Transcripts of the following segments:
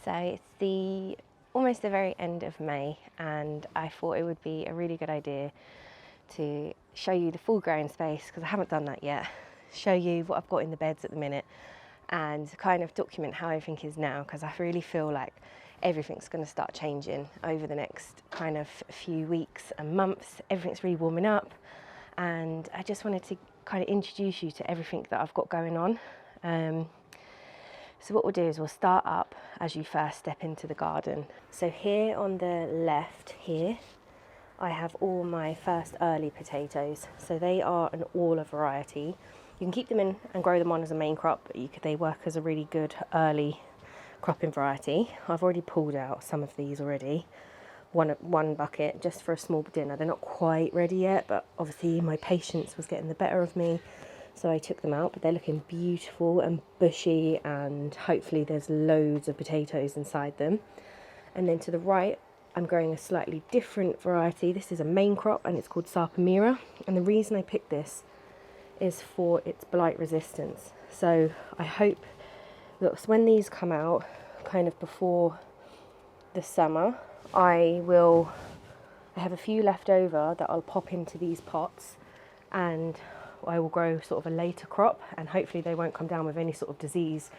So it's almost the very end of May, and I thought it would be a really good idea to show you the full growing space, because I haven't done that yet. Show you what I've got in the beds at the minute and kind of document how everything is now, because I really feel like everything's going to start changing over the next kind of few weeks and months. Everything's really warming up, and I just wanted to kind of introduce you to everything that I've got going on. So what we'll do is we'll start up as you first step into the garden. So here on the left here, I have all my first early potatoes. So they are an Orla variety. You can keep them in and grow them on as a main crop, but they work as a really good early cropping variety. I've already pulled out some of these already. One bucket just for a small dinner. They're not quite ready yet, but obviously my patience was getting the better of me. So I took them out, but they're looking beautiful and bushy, and hopefully there's loads of potatoes inside them. And then to the right, I'm growing a slightly different variety. This is a main crop and it's called Sarpamira. And the reason I picked this is for its blight resistance. So I hope that when these come out, kind of before the summer, I have a few left over that I'll pop into these pots, and I will grow sort of a later crop, and hopefully they won't come down with any sort of disease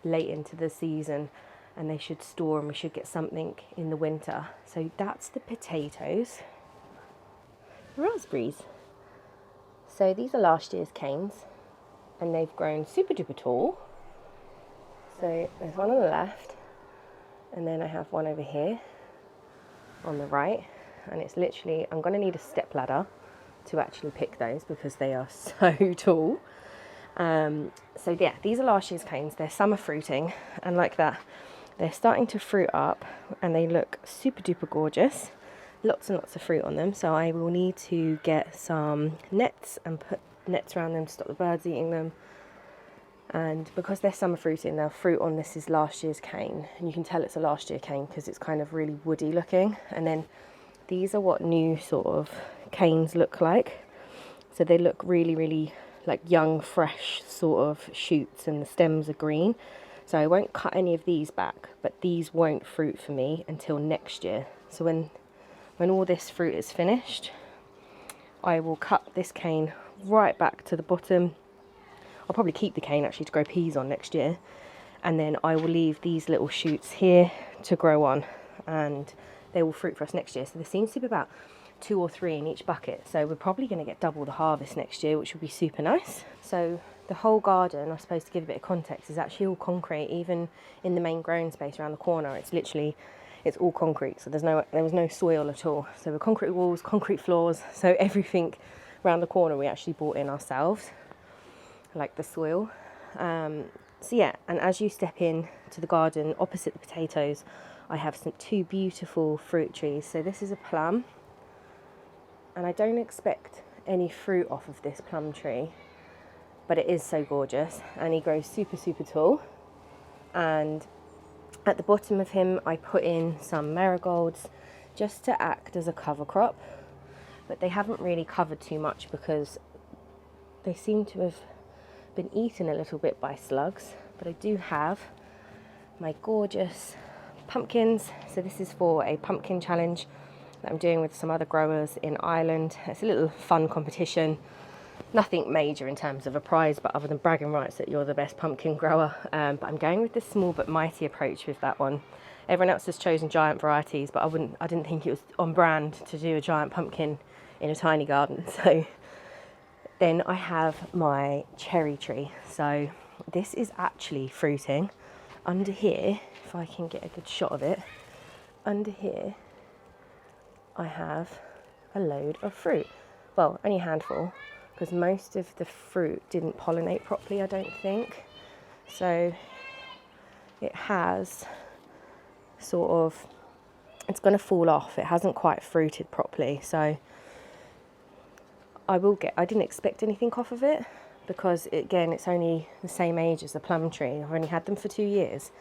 late into the season, and they should store and we should get something in the winter. So that's the potatoes. Raspberries. So these are last year's canes, and they've grown super duper tall. So there's one on the left, and then I have one over here on the right, and it's literally, I'm going to need a step ladder to actually pick those because they are so tall. So yeah, these are last year's canes. They're summer fruiting, and like that, they're starting to fruit up, and they look super duper gorgeous. Lots and lots of fruit on them. So I will need to get some nets and put nets around them to stop the birds eating them. And because they're summer fruiting, they'll fruit on this is last year's cane, and you can tell it's a last year cane because it's kind of really woody looking. And then these are what new sort of canes look like. So they look really, really like young, fresh sort of shoots, and the stems are green. So I won't cut any of these back, but these won't fruit for me until next year. So when all this fruit is finished, I will cut this cane right back to the bottom. I'll probably keep the cane actually to grow peas on next year, and then I will leave these little shoots here to grow on, and they will fruit for us next year. So there seems to be about 2 or 3 in each bucket, so we're probably going to get double the harvest next year, which will be super nice. So the whole garden, I suppose to give a bit of context, is actually all concrete. Even in the main growing space around the corner, it's all concrete, so there was no soil at all. So the concrete walls, concrete floors, so everything around the corner we actually bought in ourselves, like the soil. So yeah, and as you step in to the garden opposite the potatoes, I have 2 beautiful fruit trees. So this is a plum, and I don't expect any fruit off of this plum tree, but it is so gorgeous, and he grows super, super tall. And at the bottom of him, I put in some marigolds just to act as a cover crop, but they haven't really covered too much because they seem to have been eaten a little bit by slugs. But I do have my gorgeous pumpkins. So this is for a pumpkin challenge that I'm doing with some other growers in Ireland. It's a little fun competition, nothing major in terms of a prize, but other than bragging rights that you're the best pumpkin grower. But I'm going with the small but mighty approach with that one. Everyone else has chosen giant varieties, but I didn't think it was on brand to do a giant pumpkin in a tiny garden. So then I have my cherry tree. So this is actually fruiting. Under here, if I can get a good shot of it, under here I have a load of fruit. Well, only a handful, because most of the fruit didn't pollinate properly, I don't think. So it has sort of, it's going to fall off. It hasn't quite fruited properly. So I didn't expect anything off of it, because again, it's only the same age as the plum tree. I've only had them for 2 years,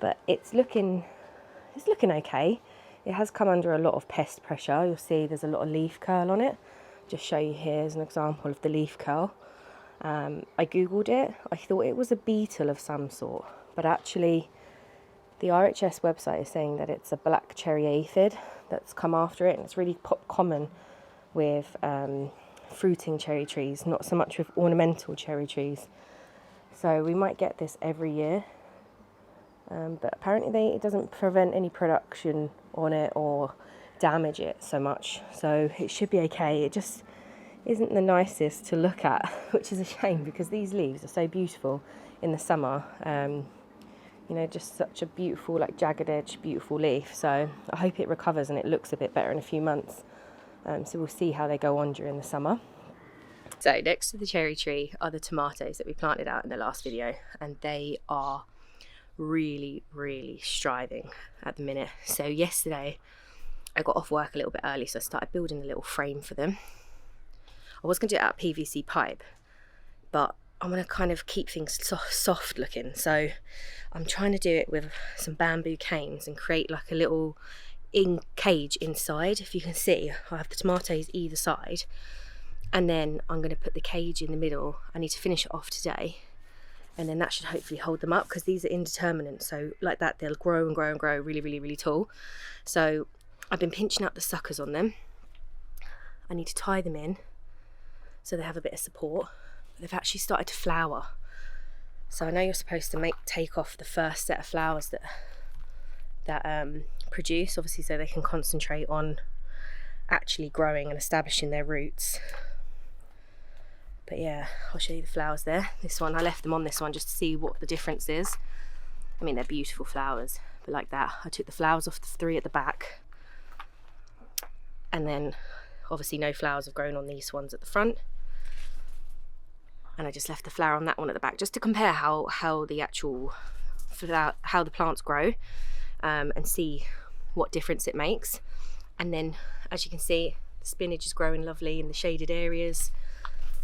but it's looking okay. It has come under a lot of pest pressure. You'll see there's a lot of leaf curl on it. Just show you here as an example of the leaf curl. I googled it. I thought it was a beetle of some sort, but actually The RHS website is saying that it's a black cherry aphid that's come after it, and it's really common with fruiting cherry trees, not so much with ornamental cherry trees. So we might get this every year, but apparently it doesn't prevent any production on it or damage it so much, so it should be okay. It just isn't the nicest to look at, which is a shame because these leaves are so beautiful in the summer. You know, just such a beautiful, like jagged edge, beautiful leaf. So I hope it recovers and it looks a bit better in a few months. So we'll see how they go on during the summer. So next to the cherry tree are the tomatoes that we planted out in the last video, and they are really, really striving at the minute. So yesterday I got off work a little bit early, so I started building a little frame for them. I was going to do it out of PVC pipe, but I want to kind of keep things soft looking, so I'm trying to do it with some bamboo canes and create like a little cage inside. If you can see, I have the tomatoes either side, and then I'm going to put the cage in the middle. I need to finish it off today, and then that should hopefully hold them up, because these are indeterminate, so like that they'll grow and grow and grow really, really, really tall. So I've been pinching out the suckers on them. I need to tie them in so they have a bit of support. They've actually started to flower, so I know you're supposed to take off the first set of flowers that produce, obviously, so they can concentrate on actually growing and establishing their roots. But yeah, I'll show you the flowers there. This one, I left them on this one just to see what the difference is. I mean, they're beautiful flowers, but like that, I took the flowers off the 3 at the back, and then obviously no flowers have grown on these ones at the front. And I just left the flower on that one at the back, just to compare how the actual flower, how the plants grow, and see what difference it makes. And then, as you can see, the spinach is growing lovely in the shaded areas.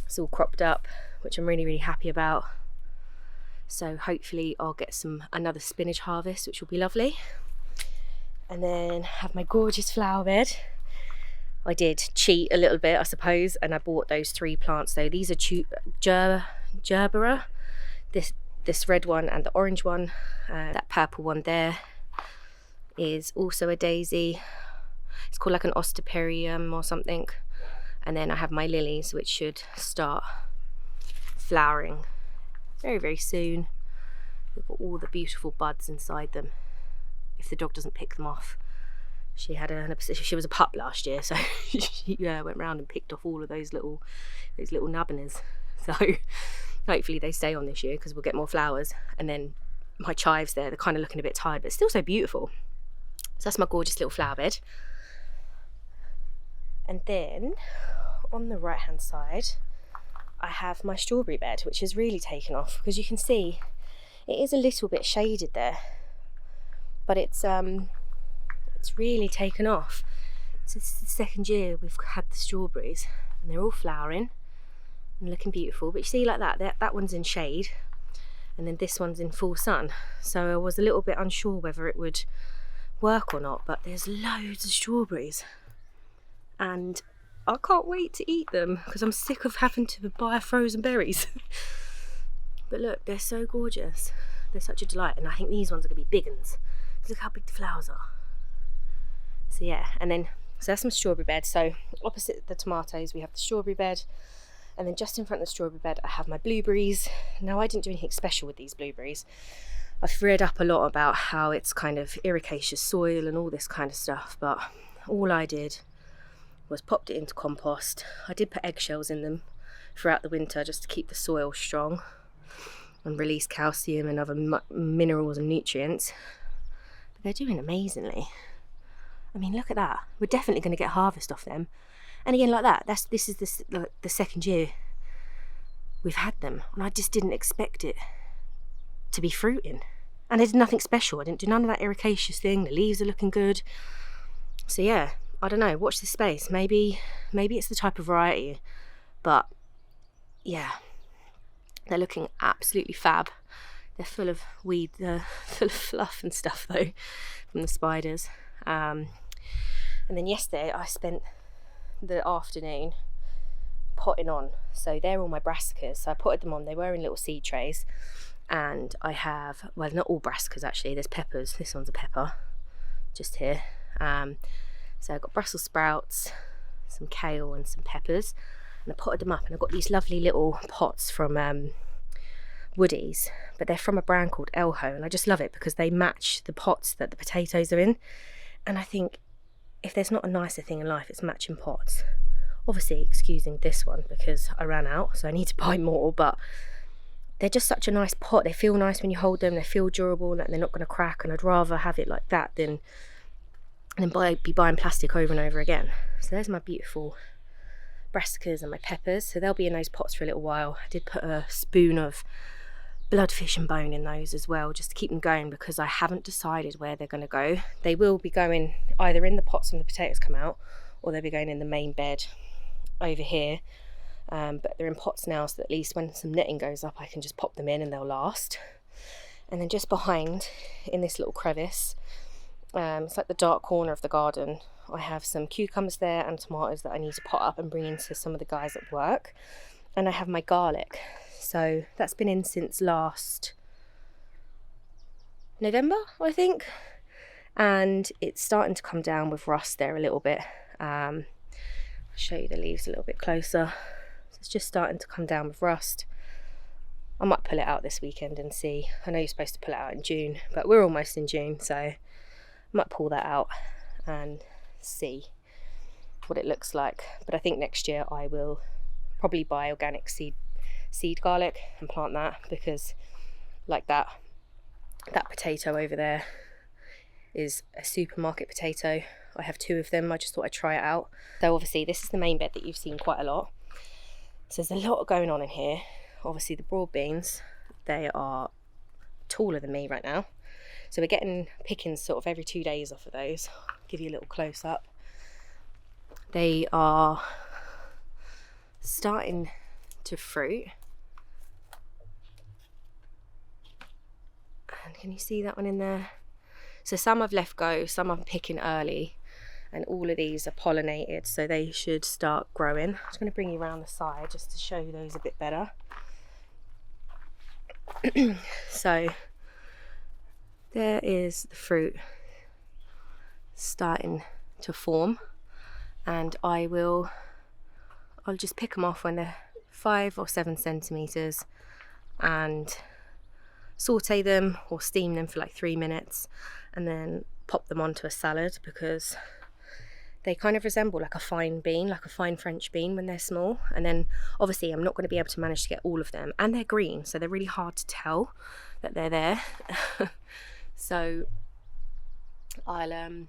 It's all cropped up, which I'm really, really happy about. So hopefully I'll get another spinach harvest, which will be lovely. And then have my gorgeous flower bed. I did cheat a little bit, I suppose, and I bought those 3 plants though. These are gerbera, this red one and the orange one. That purple one there is also a daisy. It's called like an osteperium or something. And then I have my lilies, which should start flowering very, very soon. They've got all the beautiful buds inside them, if the dog doesn't pick them off. She was a pup last year, so she went round and picked off all of those little nubbiners. So hopefully they stay on this year, because we'll get more flowers. And then my chives there, they're kind of looking a bit tired, but still so beautiful. So that's my gorgeous little flower bed. And then on the right hand side I have my strawberry bed, which has really taken off, because you can see it is a little bit shaded there, but it's really taken off. So this is the 2nd year we've had the strawberries, and they're all flowering and looking beautiful. But you see, like that one's in shade, and then this one's in full sun. So I was a little bit unsure whether it would work or not, but there's loads of strawberries, and I can't wait to eat them, because I'm sick of having to buy frozen berries. But look, they're so gorgeous. They're such a delight, and I think these ones are going to be big ones. Look how big the flowers are. So yeah, and then, so that's my strawberry bed. So opposite the tomatoes we have the strawberry bed, and then just in front of the strawberry bed I have my blueberries. Now, I didn't do anything special with these blueberries. I've read up a lot about how it's kind of ericaceous soil and all this kind of stuff, but all I did was popped it into compost. I did put eggshells in them throughout the winter just to keep the soil strong and release calcium and other minerals and nutrients. But they're doing amazingly. I mean, look at that. We're definitely going to get harvest off them. And again, like that, this is the 2nd year we've had them, and I just didn't expect it to be fruiting. And I did nothing special. I didn't do none of that ericaceous thing. The leaves are looking good. So yeah, I don't know, watch this space. Maybe it's the type of variety, but yeah, they're looking absolutely fab. They're full of weed, full of fluff and stuff though, from the spiders. And then yesterday I spent the afternoon potting on. So they're all my brassicas. So I potted them on. They were in little seed trays, And I have, well, not all brassicas actually, there's peppers. This one's a pepper, just here. So I've got Brussels sprouts, some kale and some peppers, and I potted them up, and I've got these lovely little pots from Woodies, but they're from a brand called Elho, and I just love it because they match the pots that the potatoes are in. And I think if there's not a nicer thing in life, it's matching pots. Obviously excusing this one because I ran out, so I need to buy more, but they're just such a nice pot. They feel nice when you hold them, they feel durable, and they're not going to crack, and I'd rather have it like that than be buying plastic over and over again. So there's my beautiful brassicas and my peppers, so they'll be in those pots for a little while. I did put a spoon of bloodfish and bone in those as well, just to keep them going, because I haven't decided where they're going to go. They will be going either in the pots when the potatoes come out, or they'll be going in the main bed over here. But they're in pots now, so that at least when some netting goes up, I can just pop them in and they'll last. And then just behind, in this little crevice, it's like the dark corner of the garden, I have some cucumbers there and tomatoes that I need to pot up and bring into some of the guys at work. And I have my garlic, so that's been in since last November, I think, and it's starting to come down with rust there a little bit. I'll show you the leaves a little bit closer. So it's just starting to come down with rust. I might pull it out this weekend and see. I know you're supposed to pull it out in June, but we're almost in June, so I might pull that out and see what it looks like. But I think next year I will probably buy organic seed garlic and plant that, because like that potato over there is a supermarket potato. I have 2 of them. I just thought I'd try it out. So obviously this is the main bed that you've seen quite a lot. So there's a lot going on in here. Obviously the broad beans, they are taller than me right now. So we're getting pickings sort of every 2 days off of those. I'll give you a little close up. They are starting to fruit. And can you see that one in there? So some I've left go, some I'm picking early, and all of these are pollinated, so they should start growing. I'm just going to bring you around the side just to show you those a bit better. So there is the fruit starting to form, and I'll just pick them off when they're 5 or 7 centimeters and saute them or steam them for like 3 minutes, and then pop them onto a salad, because they kind of resemble like a fine bean, like a fine French bean when they're small. And then obviously I'm not going to be able to manage to get all of them, and they're green, so they're really hard to tell that they're there. So I'll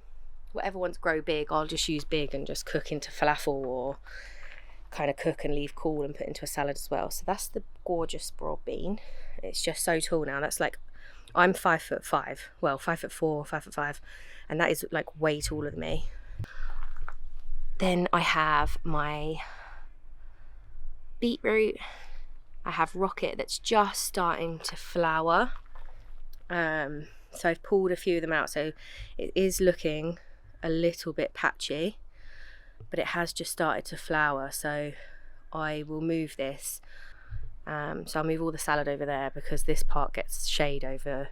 whatever ones grow big, I'll just use big and just cook into falafel, or kind of cook and leave cool and put into a salad as well. So that's the gorgeous broad bean. It's just so tall now. That's like, I'm 5'5", well 5'4", 5'5", and that is like way taller than me. Then I have my beetroot. I have rocket that's just starting to flower. So I've pulled a few of them out, so it is looking a little bit patchy, but it has just started to flower. So I will move this. So I'll move all the salad over there, because this part gets shade over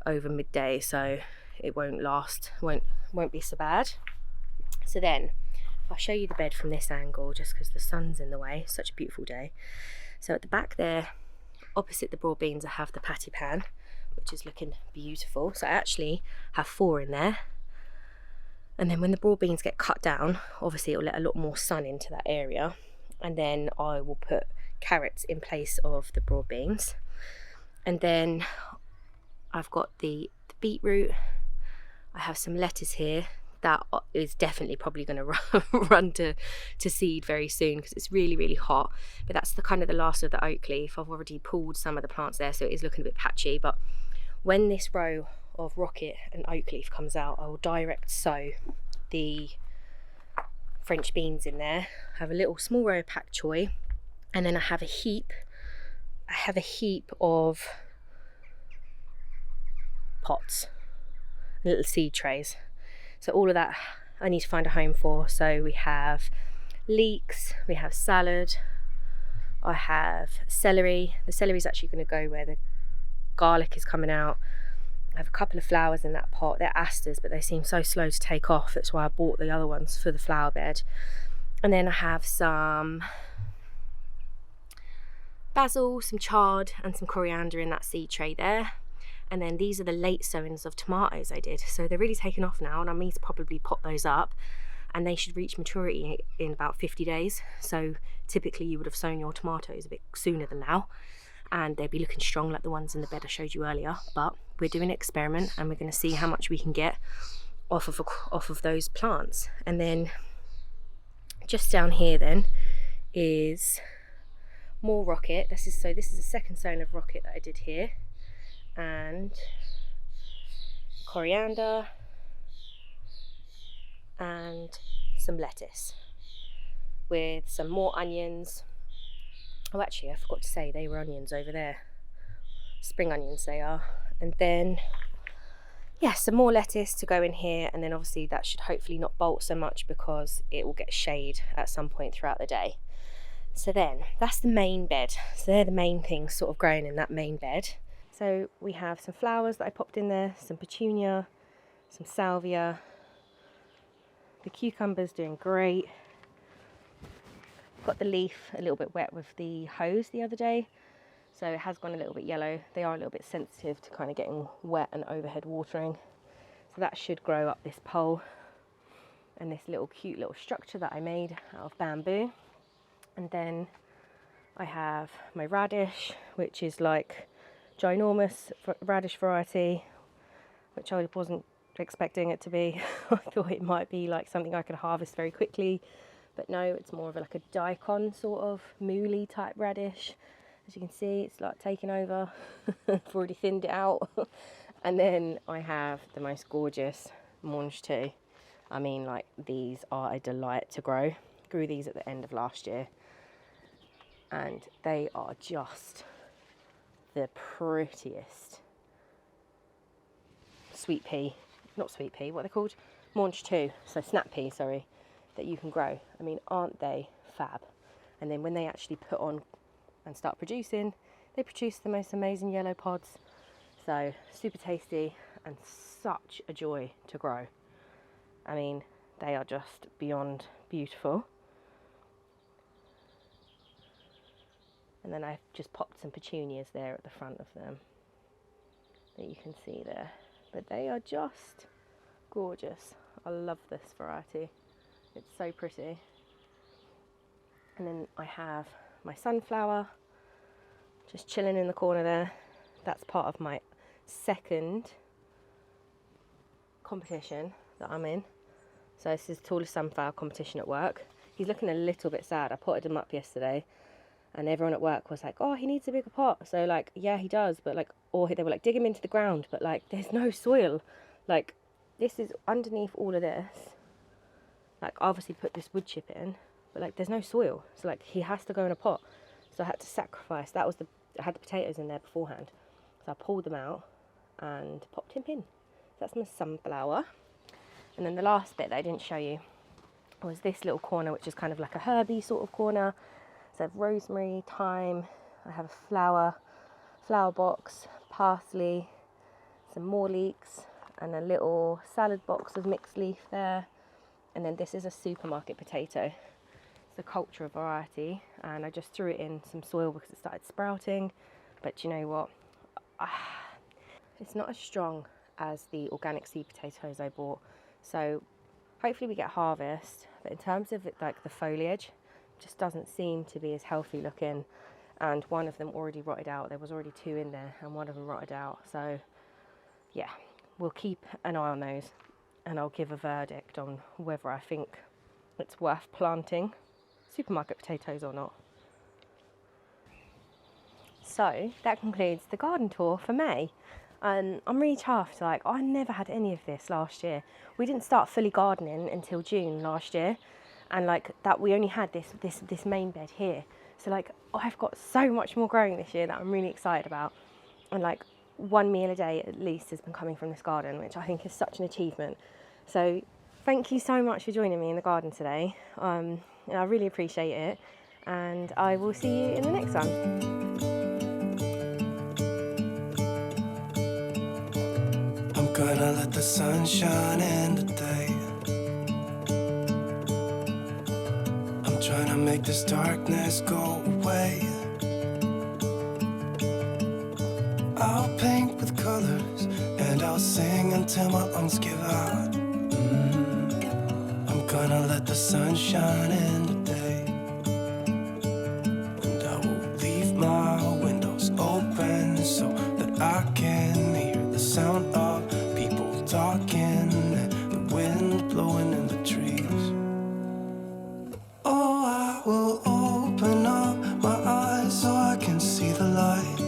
midday, so it won't last, won't be so bad. So then I'll show you the bed from this angle, just because the sun's in the way. It's such a beautiful day. So at the back there, opposite the broad beans, I have the patty pan, which is looking beautiful. So I actually have 4 in there. And then when the broad beans get cut down, obviously it'll let a lot more sun into that area. And then I will put carrots in place of the broad beans. And then I've got the beetroot. I have some lettuce here that is definitely probably going to run to seed very soon, because it's really, really hot. But that's the kind of the last of the oak leaf. I've already pulled some of the plants there, so it is looking a bit patchy. But when this row of rocket and oak leaf comes out, I will direct sow the French beans in there. I have a little small row of pak choy, and then I have a heap of pots, little seed trays. So all of that I need to find a home for. So we have leeks, we have salad, I have celery. The celery is actually going to go where the garlic is coming out. I have a couple of flowers in that pot. They're asters, but they seem so slow to take off. That's why I bought the other ones for the flower bed. And then I have some basil, some chard and some coriander in that seed tray there. And then these are the late sowings of tomatoes I did. So they're really taken off now, and I need to probably pot those up, and they should reach maturity in about 50 days. So typically you would have sown your tomatoes a bit sooner than now, and they'd be looking strong like the ones in the bed I showed you earlier. But we're doing an experiment, and we're going to see how much we can get off of those plants. And then just down here then is more rocket. This is the second sown of rocket that I did here, and coriander and some lettuce with some more onions. Oh, actually I forgot to say they were onions over there, spring onions they are. And then yeah, some more lettuce to go in here, and then obviously that should hopefully not bolt so much because it will get shade at some point throughout the day. So then that's the main bed. So they're the main things sort of growing in that main bed. So we have some flowers that I popped in there, some petunia, some salvia. The cucumber's doing great. Got the leaf a little bit wet with the hose the other day, so it has gone a little bit yellow. They are a little bit sensitive to kind of getting wet and overhead watering. So that should grow up this pole and this little cute little structure that I made out of bamboo. And then I have my radish, which is like ginormous radish variety, which I wasn't expecting it to be. I thought it might be like something I could harvest very quickly, but no, it's more of like a daikon sort of mooly type radish. As you can see, it's like taking over. I've already thinned it out. And then I have the most gorgeous mange too. I mean, like, these are a delight to grow. Grew these at the end of last year, and they are just the prettiest not sweet pea, what are they called? Mange too, so snap pea, sorry, that you can grow. I mean, aren't they fab? And then when they actually put on and start producing, they produce the most amazing yellow pods. So super tasty and such a joy to grow. I mean, they are just beyond beautiful. And then I've just popped some petunias there at the front of them that you can see there. But they are just gorgeous. I love this variety. It's so pretty. And then I have my sunflower just chilling in the corner there. That's part of my second competition that I'm in. So this is the tallest sunflower competition at work. He's looking a little bit sad. I potted him up yesterday, and everyone at work was like, oh, he needs a bigger pot. So like, yeah, he does, but like, or they were like, dig him into the ground, but like, there's no soil. Like, this is underneath all of this. Like, obviously put this wood chip in, but like, there's no soil. So like, he has to go in a pot. So I had to sacrifice. I had the potatoes in there beforehand. So I pulled them out and popped him in. So that's my sunflower. And then the last bit that I didn't show you was this little corner, which is kind of like a herby sort of corner. So I have rosemary, thyme, I have a flower box, parsley, some more leeks, and a little salad box of mixed leaf there. And then this is a supermarket potato. It's a culture variety, and I just threw it in some soil because it started sprouting. But you know what? It's not as strong as the organic seed potatoes I bought. So hopefully we get harvest. But in terms of it, like the foliage, just doesn't seem to be as healthy looking, and one of them already rotted out. There was already two in there and one of them rotted out. So yeah, we'll keep an eye on those, and I'll give a verdict on whether I think it's worth planting supermarket potatoes or not. So that concludes the garden tour for May. I'm really chuffed. Like, I never had any of this last year. We didn't start fully gardening until June last year, and like that we only had this main bed here. So like, I've got so much more growing this year that I'm really excited about. And like, one meal a day at least has been coming from this garden, which I think is such an achievement. So thank you so much for joining me in the garden today. I really appreciate it, and I will see you in the next one. gonna let the sun shine in today. I'm trying to make this darkness go away. I'll paint with colors and I'll sing until my lungs give out. I'm gonna let the sun shine in today. And I will leave my windows open so that I can hear the sound of people talking and the wind blowing in the trees. Oh, I will open up my eyes so I can see the light.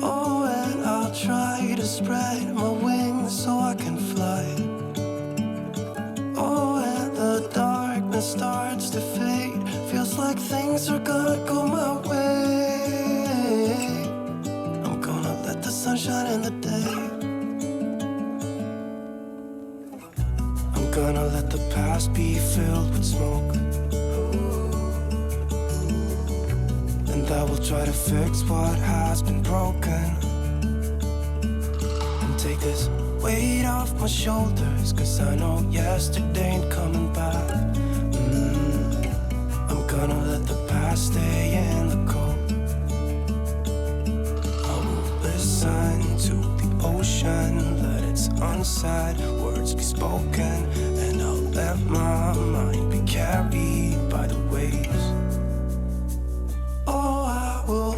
Oh, and I'll try to spread my wings so I can fly. Oh, and the darkness starts to fade. Feels like things are gonna go my way. I'm gonna let the sun shine in the day. I'm gonna let the past be filled with smoke. And I will try to fix what has been broken. And take this weight off my shoulders, 'cause I know yesterday ain't coming back. I'm gonna let the past stay in the cold. I will listen to the ocean, let its unsaid words be spoken. And I'll let my mind be carried by the waves. Oh, I will